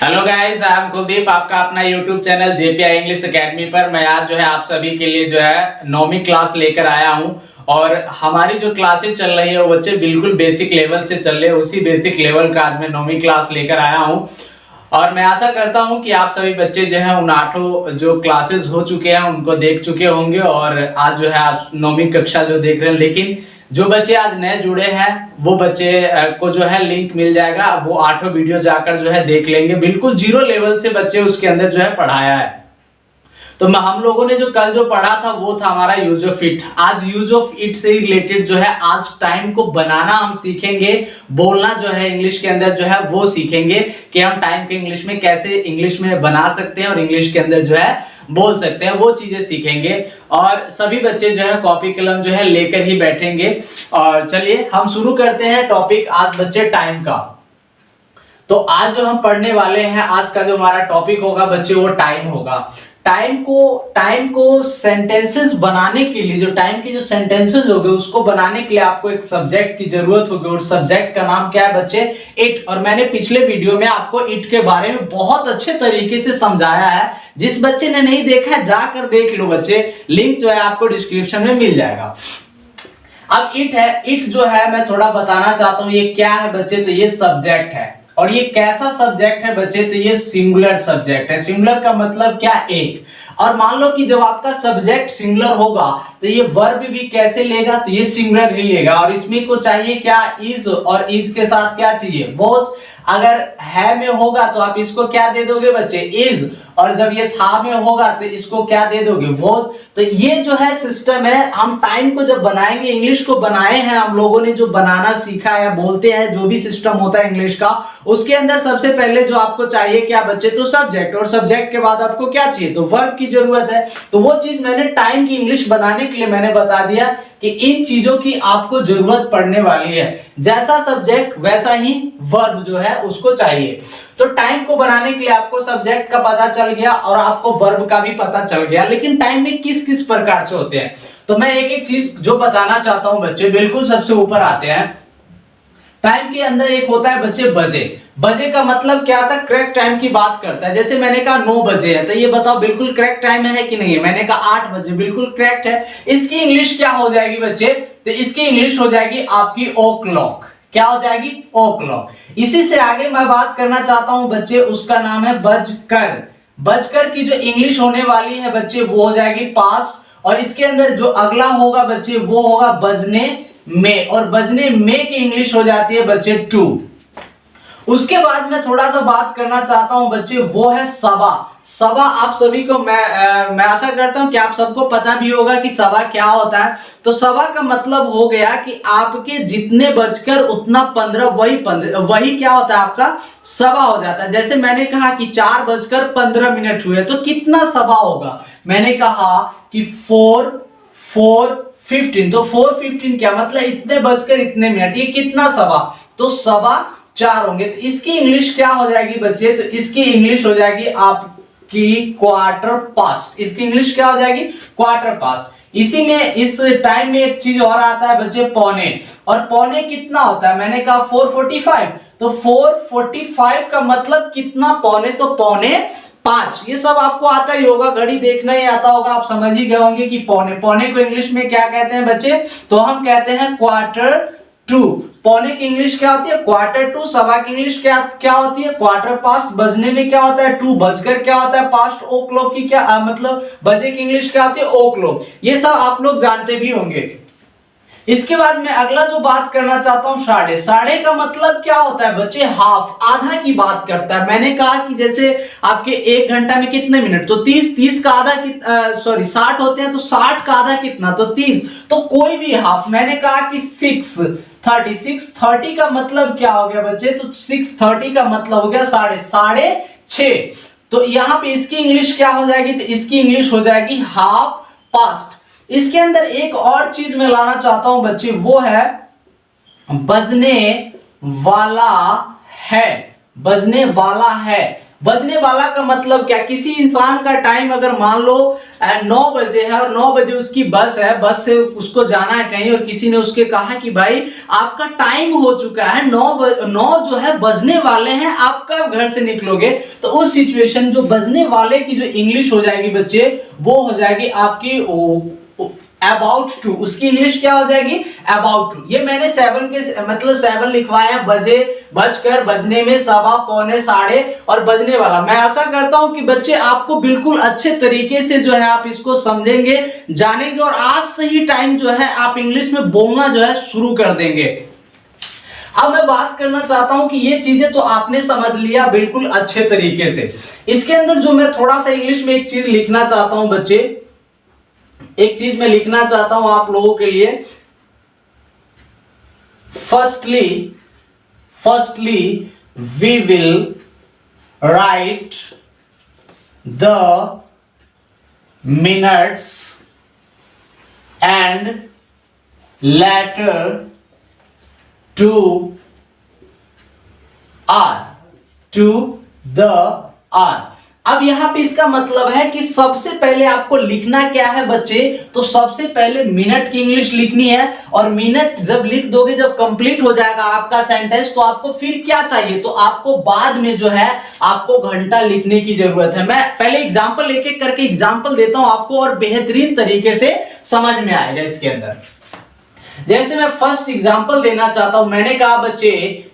Hello guys, I am Kuldeep, आपका अपना YouTube channel जेपीआई English academy पर मैं आज आप सभी के लिए नौवीं क्लास लेकर आया हूं। और हमारी जो क्लासेस चल रही है वो बच्चे बिल्कुल बेसिक लेवल से चल रहे हैं। उसी बेसिक लेवल का आज मैं नौवीं क्लास लेकर आया हूं और मैं आशा करता हूं कि आप सभी बच्चे उन 8 जो क्लासेस हो चुके हैं उनको देख चुके होंगे और आज आप नौवीं कक्षा जो देख रहे हैं। लेकिन जो बच्चे आज नए जुड़े हैं वो बच्चे को लिंक मिल जाएगा, वो 8 वीडियो जाकर देख लेंगे। बिल्कुल जीरो लेवल से बच्चे उसके अंदर पढ़ाया है। तो हम लोगों ने जो कल पढ़ा था वो था हमारा यूज ऑफ इट। आज यूज ऑफ इट से रिलेटेड आज टाइम को बनाना हम सीखेंगे। बोलना इंग्लिश के अंदर वो सीखेंगे कि हम टाइम को इंग्लिश में कैसे इंग्लिश में बना सकते हैं और इंग्लिश के अंदर बोल सकते हैं, वो चीजें सीखेंगे। और सभी बच्चे कॉपी कलम लेकर ही बैठेंगे। और चलिए हम शुरू करते हैं टॉपिक आज बच्चे टाइम का। तो आज जो हम पढ़ने वाले हैं, आज का जो हमारा टॉपिक होगा बच्चे वो टाइम होगा। टाइम को सेंटेंसेस बनाने के लिए, जो टाइम के जो सेंटेंसेस होंगे उसको बनाने के लिए आपको एक सब्जेक्ट की जरूरत होगी और सब्जेक्ट का नाम क्या है बच्चे? इट। और मैंने पिछले वीडियो में आपको इट के बारे में बहुत अच्छे तरीके से समझाया है। जिस बच्चे ने नहीं देखा है जाकर देख लो बच्चे, लिंक आपको डिस्क्रिप्शन में मिल जाएगा। अब इट है, इट मैं थोड़ा बताना चाहता हूं ये क्या है बच्चे। तो ये सब्जेक्ट है। और ये कैसा सब्जेक्ट है बच्चे? तो ये सिंगुलर सब्जेक्ट है। सिंगुलर का मतलब क्या? एक। और मान लो कि जब आपका सब्जेक्ट सिंगुलर होगा तो ये वर्ब भी कैसे लेगा? तो ये सिंगुलर ही लेगा। और इसमें को चाहिए क्या? इज। और इज के साथ क्या चाहिए? वॉज। अगर है में होगा तो आप इसको क्या दे दोगे बच्चे? इज। और जब ये था में होगा तो इसको क्या दे दोगे? वॉज। तो ये सिस्टम है। हम टाइम को जब बनाएंगे, इंग्लिश को बनाए हैं हम लोगों ने, जो बनाना सीखा है, बोलते हैं जो भी सिस्टम होता है इंग्लिश का, उसके अंदर सबसे पहले जो आपको चाहिए क्या बच्चे? तो सब्जेक्ट। और सब्जेक्ट के बाद आपको क्या चाहिए? तो वर्ब की जरूरत है। तो वो चीज मैंने टाइम की इंग्लिश बनाने के लिए मैंने बता दिया कि इन चीजों की आपको जरूरत पड़ने वाली है। जैसा सब्जेक्ट वैसा ही वर्ब उसको चाहिए। तो टाइम को बनाने के लिए आपको सब्जेक्ट का पता चल गया और आपको वर्ब का भी पता चल गया। लेकिन टाइम में किस किस प्रकार से होते हैं तो मैं एक एक चीज जो बताना चाहता हूं बच्चे। बिल्कुल सबसे ऊपर आते हैं। टाइम के अंदर एक होता है बच्चे बजे। बजे का मतलब क्या था? करेक्ट टाइम की बात करता है। जैसे मैंने कहा 9 बजे है तो ये बताओ बिल्कुल करेक्ट टाइम है कि नहीं है? मैंने कहा 8 बजे, बिल्कुल करेक्ट है। इसकी इंग्लिश क्या हो जाएगी बच्चे? तो इसकी इंग्लिश हो जाएगी आपकी ओ क्लॉक। क्या हो जाएगी? ओ क्लॉक। इसी से आगे मैं बात करना चाहता हूं बच्चे, उसका नाम है बजकर। बजकर की जो इंग्लिश होने वाली है बच्चे वो हो जाएगी पास्ट। और इसके अंदर जो अगला होगा बच्चे वो होगा बजने में। और बजने में की इंग्लिश हो जाती है बच्चे टू। उसके बाद मैं थोड़ा सा बात करना चाहता हूं बच्चे, वो है सवा। सवा आप सभी को मैं आशा करता हूं कि आप सबको पता भी होगा कि सवा क्या होता है। तो सवा का मतलब हो गया कि आपके जितने बजकर उतना 15 वही क्या होता है? आपका सवा हो जाता है। जैसे मैंने कहा कि 4:15 हुए तो कितना सवा होगा? मैंने कहा कि 4:15। तो 4:15 क्या मतलब? इतने बजकर इतने मिनट, ये कितना सवा? तो सवा 4 होंगे। तो इसकी इंग्लिश क्या हो जाएगी बच्चे? तो इसकी इंग्लिश हो जाएगी आपकी क्वार्टर पास्ट। इसकी इंग्लिश क्या हो जाएगी? Quarter past. इसी में इस टाइम में एक चीज और आता है बच्चे, पौने। और पौने कितना होता है? मैंने कहा 4:45। तो 4:45 का मतलब कितना? पौने। तो पौने 5। ये सब आपको आता ही होगा, घड़ी देखना ही आता होगा, आप समझ ही गए होंगे कि पौने। पौने को इंग्लिश में क्या कहते हैं बच्चे? तो हम कहते हैं क्वार्टर टू। पौने की इंग्लिश क्या होती है? Quarter to. सवा की इंग्लिश क्या होती है? Quarter past. बजने में क्या होता है? टू। बजकर क्या होता है? पास्ट। ओ क्लॉक की क्या मतलब बजे की इंग्लिश क्या होती है? ओ क्लॉक। ये सब आप लोग जानते भी होंगे। इसके बाद मैं अगला जो बात करना चाहता हूं, साढ़े। साढ़े का मतलब क्या होता है बच्चे? हाफ, आधा की बात करता है। मैंने कहा कि जैसे आपके 1 घंटा में कितने मिनट? तो 30 का आधा 60 होते हैं तो 60 का आधा कितना? तो 30। तो कोई भी हाफ। मैंने कहा कि 6:30 का मतलब क्या हो गया बच्चे? तो 6:30 का मतलब हो गया साढ़े 6। तो यहां पे इसकी इंग्लिश क्या हो जाएगी? तो इसकी इंग्लिश हो जाएगी हाफ पास्ट। इसके अंदर एक और चीज मैं लाना चाहता हूं बच्चे, वो है बजने वाला है। बजने वाला है। बजने वाला का मतलब क्या, किसी इंसान का टाइम अगर मान लो 9 बजे है और 9 बजे उसकी बस है, बस से उसको जाना है कहीं और किसी ने उसके कहा कि भाई आपका टाइम हो चुका है, 9 जो है बजने वाले हैं, आप कब घर से निकलोगे, तो उस सिचुएशन जो बजने वाले की जो इंग्लिश हो जाएगी बच्चे, वो हो जाएगी आपकी अबाउट टू। उसकी इंग्लिश क्या हो जाएगी, अबाउट टू। ये मैंने 7 के मतलब 7 लिखवाया, बजे, बजकर, बजने में, सवा, पौने, साढ़े और बजने वाला। मैं आशा करता हूं कि बच्चे आपको बिल्कुल अच्छे तरीके से जो है आप इसको समझेंगे, जानेंगे और आज से ही टाइम जो है आप इंग्लिश में बोलना जो है शुरू कर देंगे। अब मैं बात करना चाहता हूं कि ये चीजें तो आपने समझ लिया बिल्कुल अच्छे तरीके से। इसके अंदर जो मैं थोड़ा सा इंग्लिश में एक चीज लिखना चाहता हूं बच्चे, एक चीज मैं लिखना चाहता हूं आप लोगों के लिए। Firstly we will write the minutes and later to the hour. अब यहां पे इसका मतलब है कि सबसे पहले आपको लिखना क्या है बच्चे, तो सबसे पहले मिनट की इंग्लिश लिखनी है। और मिनट जब लिख दोगे, जब कंप्लीट हो जाएगा आपका सेंटेंस, तो आपको फिर क्या चाहिए, तो आपको बाद में जो है आपको घंटा लिखने की जरूरत है। मैं पहले एग्जांपल एक एक करके एग्जांपल देता हूं आपको और बेहतरीन तरीके से समझ में आएगा इसके अंदर। जैसे मैं फर्स्ट एग्जांपल देना चाहता हूं, मैंने कहा बच्चे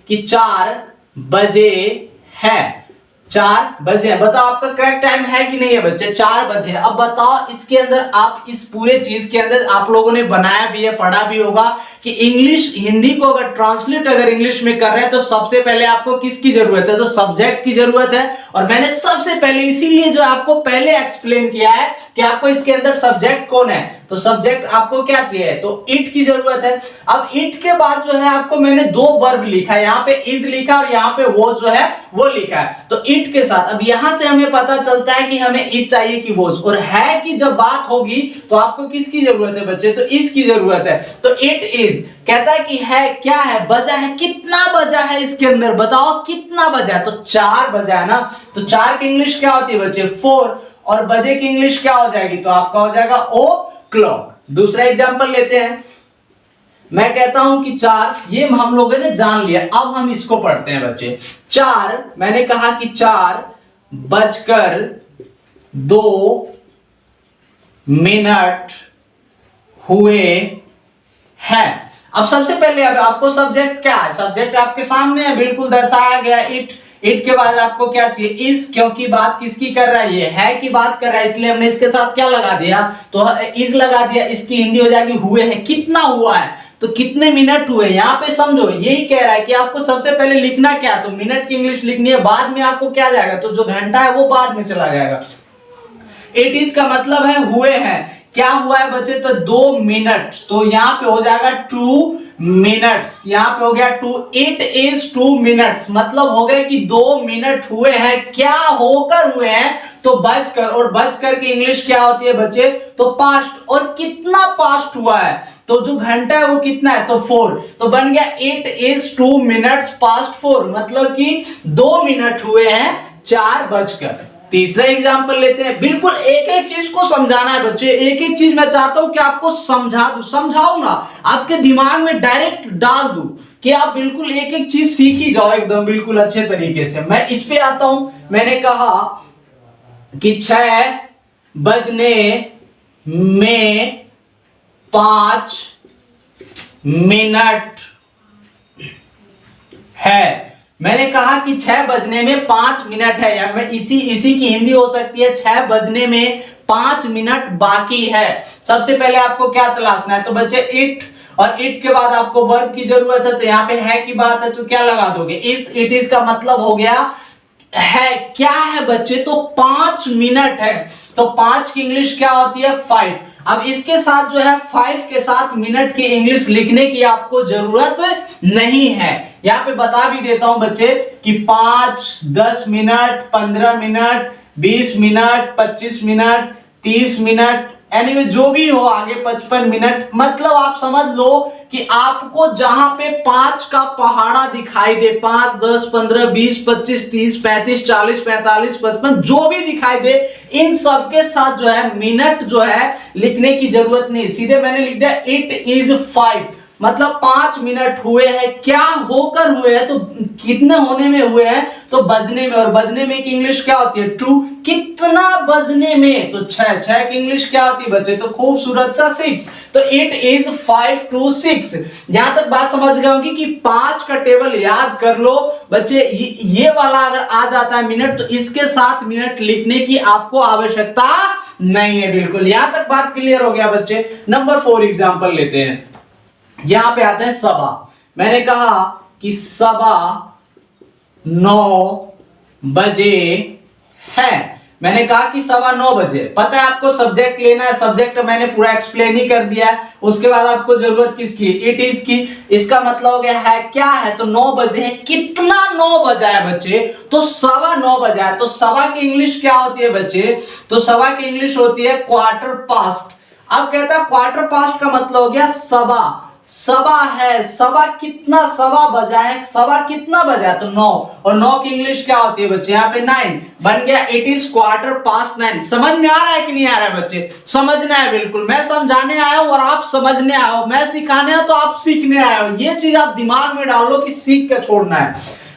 कि 4 बजे है, 4 बजे है। बताओ आपका करेक्ट टाइम है कि नहीं है बच्चे, 4 बजे है। अब बताओ इसके अंदर आप इस पूरे चीज के अंदर आप लोगों ने बनाया भी है, पढ़ा भी होगा कि इंग्लिश हिंदी को अगर ट्रांसलेट अगर इंग्लिश में कर रहे हैं तो सबसे पहले आपको किसकी जरूरत है, तो सब्जेक्ट की जरूरत है। और मैंने सबसे पहले इसीलिए जो आपको पहले एक्सप्लेन किया है कि आपको इसके अंदर सब्जेक्ट कौन है, तो सब्जेक्ट आपको क्या चाहिए, तो इट की जरूरत है। अब इट के बाद जो है आपको मैंने 2 वर्ब लिखा है, यहाँ पे इज लिखा और यहाँ पे वो जो है वो लिखा है। तो इट के साथ अब यहां से हमें पता चलता है कि हमें इज चाहिए कि वोज, और है की जब बात होगी तो आपको किसकी जरूरत है बच्चे, तो इज की जरूरत है। तो इट इज कहता है कि है क्या है, बजा है, कितना बजा है इसके अंदर, बताओ कितना बजा है, तो 4 बजा है ना। तो 4 की इंग्लिश क्या होती है बच्चे, 4, और बजे की इंग्लिश क्या हो जाएगी, तो आपका हो जाएगा ओ क्लॉक। दूसरा एग्जांपल लेते हैं, मैं कहता हूं कि 4, ये हम लोगों ने जान लिया, अब हम इसको पढ़ते हैं बच्चे। 4, मैंने कहा कि 4 बजकर 2 मिनट हुए हैं। अब सबसे पहले अब आपको सब्जेक्ट क्या है, सब्जेक्ट आपके सामने है, बिल्कुल दर्शाया गया इट। इट के बाद आपको क्या चाहिए, इज, क्योंकि बात किसकी कर रहा है, ये है की बात कर रहा है, इसलिए हमने इसके साथ क्या लगा दिया, तो इज लगा दिया। इसकी हिंदी हो जाएगी हुए हैं, कितना हुआ है, तो कितने मिनट हुए। यहां पे समझो यही कह रहा है कि आपको सबसे पहले लिखना क्या, तो मिनट की इंग्लिश लिखनी है, बाद में आपको क्या जाएगा, तो जो घंटा है वो बाद में चला जाएगा। इट इज का मतलब है हुए हैं, क्या हुआ है बच्चे, तो 2 मिनट, तो यहां पे हो जाएगा 2 मिनट्स, यहां पे हो गया 2। इट इज 2 मिनट्स, मतलब हो गए कि 2 मिनट हुए हैं, क्या होकर हुए हैं, तो बजकर, और बजकर की इंग्लिश क्या होती है बच्चे, तो पास्ट। और कितना पास्ट हुआ है, तो जो घंटा है वो कितना है, तो 4, तो बन गया इट इज 2 मिनट्स पास्ट 4, मतलब कि 2 मिनट हुए हैं 4 बजकर। तीसरा एग्जांपल लेते हैं, बिल्कुल एक एक चीज को समझाना है बच्चे, एक एक चीज मैं चाहता हूं कि आपको समझाऊं ना, आपके दिमाग में डायरेक्ट डाल दूं कि आप बिल्कुल एक एक चीज सीख ही जाओ एकदम बिल्कुल अच्छे तरीके से। मैं इस पे आता हूं, मैंने कहा कि 6 बजने में 5 मिनट है। मैंने कहा कि 6 बजने में 5 मिनट है, या मैं इसी की हिंदी हो सकती है 6 बजने में 5 मिनट बाकी है। सबसे पहले आपको क्या तलाशना है, तो बच्चे इट, और इट के बाद आपको वर्ब की जरूरत है, तो यहाँ पे है की बात है तो क्या लगा दोगे, इज। इट इज का मतलब हो गया है, क्या है बच्चे, तो 5 मिनट है, तो 5 की इंग्लिश क्या होती है, 5। अब इसके साथ जो है 5 के साथ मिनट की इंग्लिश लिखने की आपको जरूरत नहीं है। यहां पे बता भी देता हूं बच्चे कि 5, 10 minute, 15 minute, 20 minute, 25 minute, 30 minute, anyway जो भी हो आगे 55 मिनट, मतलब आप समझ लो कि आपको जहां पे 5 का पहाड़ा दिखाई दे, 5, 10, 15, 20, 25, 30, 35, 40, 45, 55 जो भी दिखाई दे, इन सब के साथ जो है मिनट जो है लिखने की जरूरत नहीं, सीधे मैंने लिख दिया इट इज 5, मतलब 5 मिनट हुए हैं। क्या होकर हुए हैं, तो कितने होने में हुए हैं, तो बजने में, और बजने में की इंग्लिश क्या होती है 2, कितना बजने में, तो 6, 6 की इंग्लिश क्या होती है बच्चे, तो खूबसूरत सा 6, तो इट इज 5 to 6। यहां तक बात समझ गए होंगे कि 5 का टेबल याद कर लो बच्चे, ये वाला अगर आ जाता है मिनट, तो इसके साथ मिनट लिखने की आपको आवश्यकता नहीं है, बिल्कुल। यहां तक बात क्लियर हो गया बच्चे। नंबर 4 एग्जांपल लेते हैं। यहां पे आते हैं सबा। मैंने कहा कि सबा 9 बजे है, मैंने कहा कि 9:15 बजे। पता है आपको सब्जेक्ट लेना है, सब्जेक्ट मैंने पूरा एक्सप्लेन ही कर दिया है। उसके बाद आपको जरूरत किसकी, इट इज की। इसका मतलब हो गया है क्या है, तो 9 बजे है। कितना 9 बजा है बच्चे, तो 9:15 बजा है। तो सवा की इंग्लिश क्या होती है बच्चे, तो सवा की इंग्लिश होती है क्वार्टर पास्ट। अब कहता है क्वार्टर पास्ट का मतलब हो गया सवा, सवा है, सवा कितना, सवा बजा है, सवा कितना बजा, तो 9, और 9 की इंग्लिश क्या होती है बच्चे, यहाँ पे 9 बन गया, इट इज क्वार्टर पास्ट 9। समझ में आ रहा है कि नहीं आ रहा है बच्चे, समझना है बिल्कुल। मैं समझाने आया हूं और आप समझने आए हो, मैं सिखाने आया तो आप सीखने आए हो। ये चीज आप दिमाग में डालो कि सीख के छोड़ना है।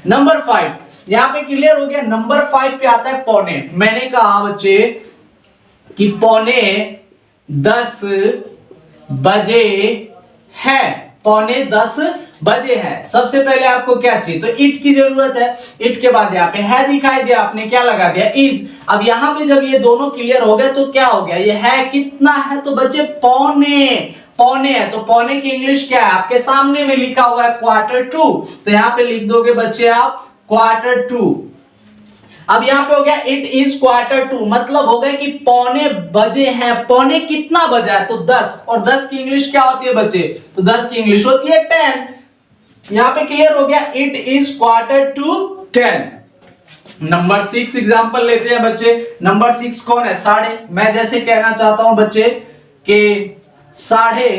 नंबर 5 यहाँ पे क्लियर हो गया। नंबर 5 पे आता है पौने। मैंने कहा बच्चे कि पौने 10 बजे है, पौने 10 बजे है। सबसे पहले आपको क्या चाहिए, तो इट की जरूरत है। इट के बाद यहाँ पे है दिखाई दिया, आपने क्या लगा दिया, इज। अब यहाँ पे जब ये दोनों क्लियर हो गए तो क्या हो गया, ये है कितना है, तो बच्चे पौने, पौने है। तो पौने की इंग्लिश क्या है, आपके सामने में लिखा हुआ है क्वार्टर टू, तो यहाँ पे लिख दोगे बच्चे आप क्वार्टर टू। अब यहां पे हो गया इट इज क्वार्टर टू, मतलब हो गया कि पौने बजे हैं। पौने कितना बजा है, तो 10, और 10 की इंग्लिश क्या होती है बच्चे, तो 10 की इंग्लिश होती है 10। यहां पे क्लियर हो गया, इट इज क्वार्टर टू 10। नंबर 6 एग्जांपल लेते हैं बच्चे। नंबर 6 कौन है, साढ़े। मैं जैसे कहना चाहता हूं बच्चे कि साढ़े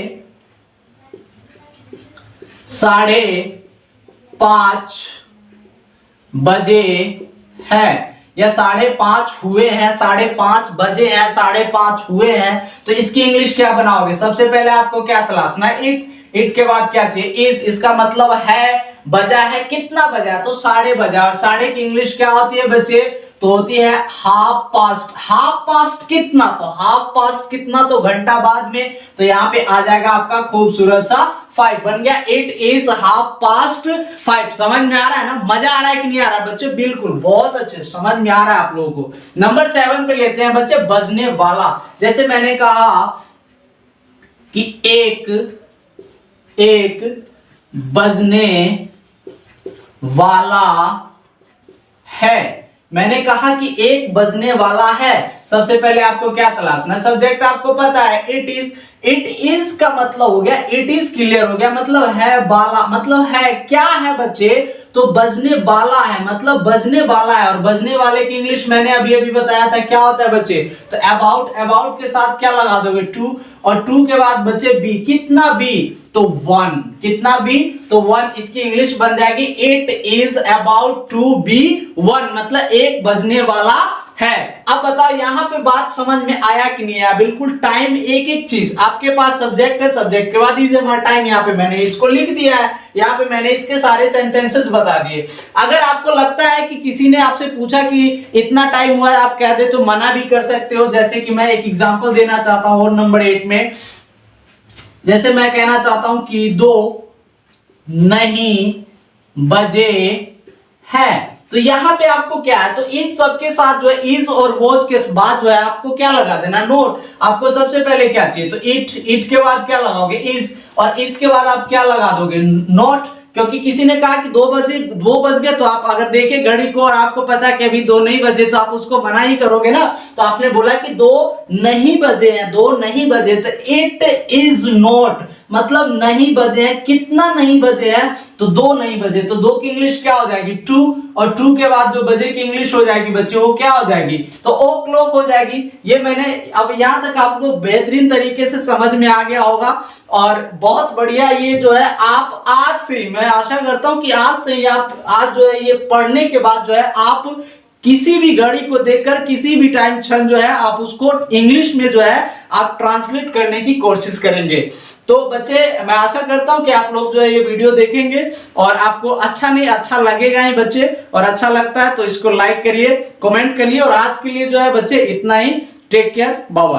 5 बजे है, या 5:30 हुए हैं, 5:30 बजे हैं, 5:30 हुए हैं। तो इसकी इंग्लिश क्या बनाओगे, सबसे पहले आपको क्या तलाशना है, इट के बाद क्या चाहिए, इज। इसका मतलब है बजा है, कितना बजा, तो 6:30 बजा। और 6:30 की इंग्लिश क्या होती है बच्चे, तो होती है हाफ पास्ट। हाफ पास्ट कितना, तो हाफ पास्ट कितना, तो घंटा बाद में। तो यहाँ पे आ जाएगा आपका खूबसूरत सा 5, बन गया इट इज हाफ पास्ट 5। समझ में आ रहा है ना, मजा आ रहा है कि नहीं आ रहा बच्चे, बिल्कुल बहुत अच्छे, समझ में आ रहा है आप लोगों को। नंबर 7 पे लेते हैं बच्चे, बजने वाला। जैसे मैंने कहा कि एक बजने वाला है। मैंने कहा कि एक बजने वाला है। सबसे पहले आपको क्या तलाशना है, सब्जेक्ट आपको पता है इट इज। इट इज का मतलब हो गया, इट इज क्लियर हो गया, मतलब है वाला, मतलब है क्या है बच्चे, तो बजने वाला है, मतलब बजने वाला है। और बजने वाले की इंग्लिश मैंने अभी अभी बताया था क्या होता है बच्चे, तो अबाउट। अबाउट के साथ क्या लगा दोगे, 2, और 2 के बाद बच्चे बी। कितना बी, तो 1। कितना बी, तो 1। इसकी इंग्लिश बन जाएगी it is about to be 1, मतलब एक बजने वाला है। अब बताओ यहां पे बात समझ में आया कि नहीं आया, बिल्कुल टाइम एक एक चीज। आपके पास सब्जेक्ट है, सब्जेक्ट के बाद इज टाइम, यहाँ पे मैंने इसको लिख दिया है, यहाँ पे मैंने इसके सारे सेंटेंसेस बता दिए। अगर आपको लगता है कि किसी ने आपसे पूछा कि इतना टाइम हुआ है, आप कह दे तो मना भी कर सकते हो। जैसे कि मैं एक एग्जांपल देना चाहता हूं, और नंबर 8 में जैसे मैं कहना चाहता हूं कि 2 नहीं बजे है, तो यहां पे आपको क्या है, तो इन सब के साथ जो है इज और वॉज के बाद जो है आपको क्या लगा देना, नोट। आपको सबसे पहले क्या चाहिए, तो इट के बाद क्या लगाओगे, इज, और इसके बाद आप क्या लगा दोगे, नोट। क्योंकि किसी ने कहा कि 2 बज गए, तो आप अगर देखें घड़ी को और आपको पता है कि अभी 2 नहीं बजे, तो आप उसको मना ही करोगे ना। तो आपने बोला कि 2 नहीं बजे हैं, 2 नहीं बजे, तो इट इज नॉट, मतलब नहीं बजे हैं। कितना नहीं बजे हैं, तो 2 नहीं बजे, तो 2 की इंग्लिश क्या हो जाएगी 2, और 2 के बाद जो बजे की इंग्लिश हो जाएगी बच्चों वो क्या हो जाएगी, तो ओ क्लॉक हो जाएगी। ये मैंने अब यहाँ तक आपको बेहतरीन तरीके से समझ में आ गया होगा, और बहुत बढ़िया। ये जो है आप आज से ही, मैं आशा करता हूं कि आज से ही आप आज जो है ये पढ़ने के बाद जो है आप किसी भी घड़ी को देखकर किसी भी टाइम क्षण जो है आप उसको इंग्लिश में जो है आप ट्रांसलेट करने की कोशिश करेंगे। तो बच्चे, मैं आशा करता हूं कि आप लोग जो है ये वीडियो देखेंगे और आपको अच्छा नहीं अच्छा लगेगा ही बच्चे, और अच्छा लगता है तो इसको लाइक करिए, कमेंट करिए, और आज के लिए जो है बच्चे इतना ही। Take care, bye bye.